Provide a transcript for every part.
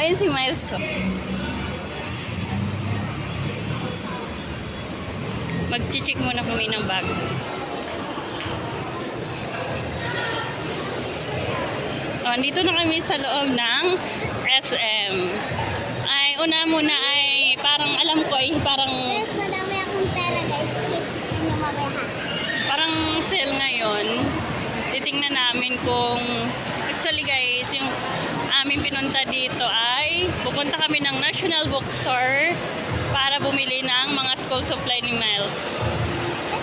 Ayun si Miles ko. Mag-check muna kami ng bag. Dito na kami sa loob ng SM. Ay, una muna ay parang alam ko ay parang Guys, madami akong pera guys. Ano mabayahan? parang sale ngayon. Titingnan namin kung actually guys, yung aming pinunta dito ay pupunta kami ng National Bookstore para bumili ng mga school supply ni Miles.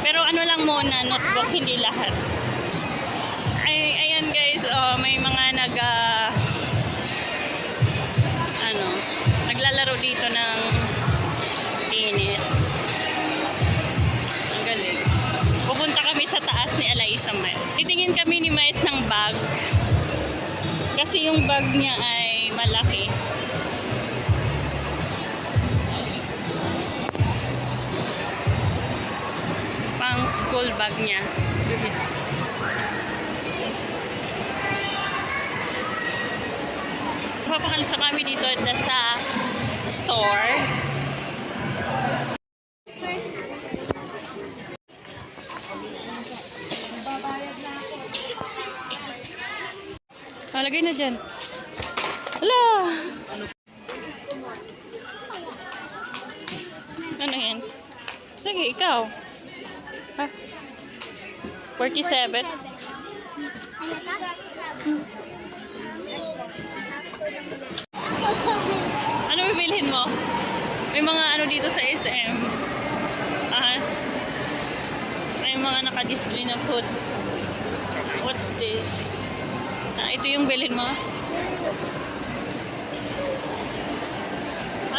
Pero ano lang muna, notebook, hindi lahat. Ay, ayan guys, may mga naglalaro dito ng tennis. Ang galing. Pupunta kami sa taas ni Alaisa Miles. Titingin kami ni Miles ng bag. Kasi yung bag niya ay malaki. Pang school bag niya. Papakalisa kami dito sa store. Lagay na dyan. Hala! Ano yan? Sige, ikaw. Ha? 47? Ano bibilhin mo? May mga ano dito sa SM. May mga naka-display na food. What's this? Ito yung bilhin mo?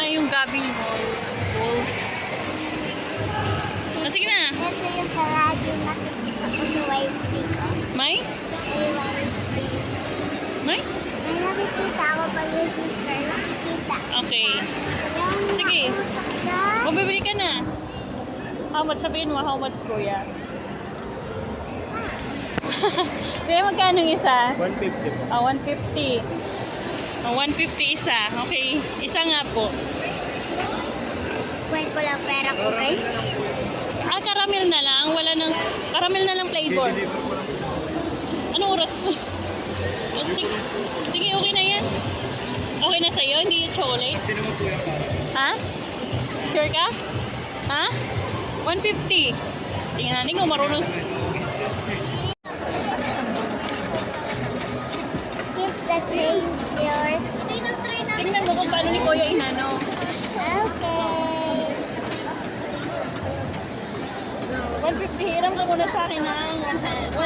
Yung Gabi Balls. Sige na. Ito yung kalagi nakikita ko sa white pig. May? May white pig. May? May nakikita ako pag yung sister. Nakikita. Okay. Yung Sige. nakikita. Kung bibili ka na. How much? Sabihin mo, how much, kuya? Kaya magkano yung isa? 150 po. 150. 150 isa. Okay. Isa nga po. Kuhin ko lang pera ko guys. Caramel na lang. Wala nang caramel na lang flavor. Anong oras mo? Sige, okay na yan. Okay na sa'yo? Hindi yung chocolate? Hindi naman po yung para. Ha? Sure ka? Ha? 150. Tingnan natin kung marunong. Keep the change yours. Tingnan mo kung paano ni Kuya inano. Okay. 150. Hiram ka muna sa akin ng 150.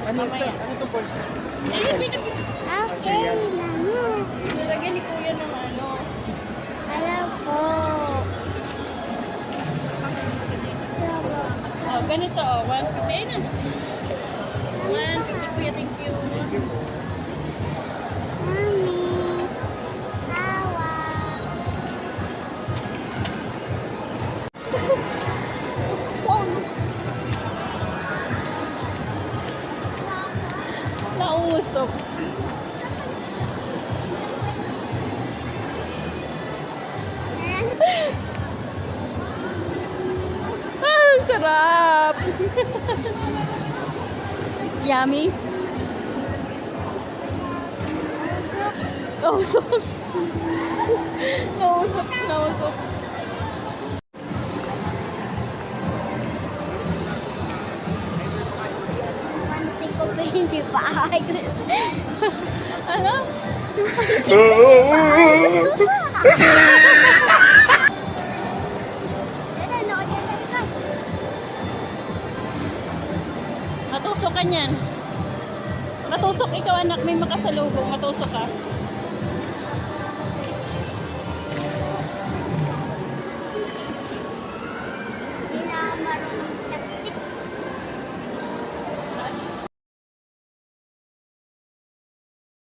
Ano Mamaya. ano itong portion? Okay lang. Nilagyan ni Kuya ng ano. Alam ko. Ganito 150. Ayun na. 150 Kuya, thank you. Mami. Tawa. Nausok. Sarap! Yummy? Nausok. Nausok. Panty ko pa hindi pa ayos. Ano? Matusok ka niyan. Matusok ikaw anak, may makasalubong. Matusok ka.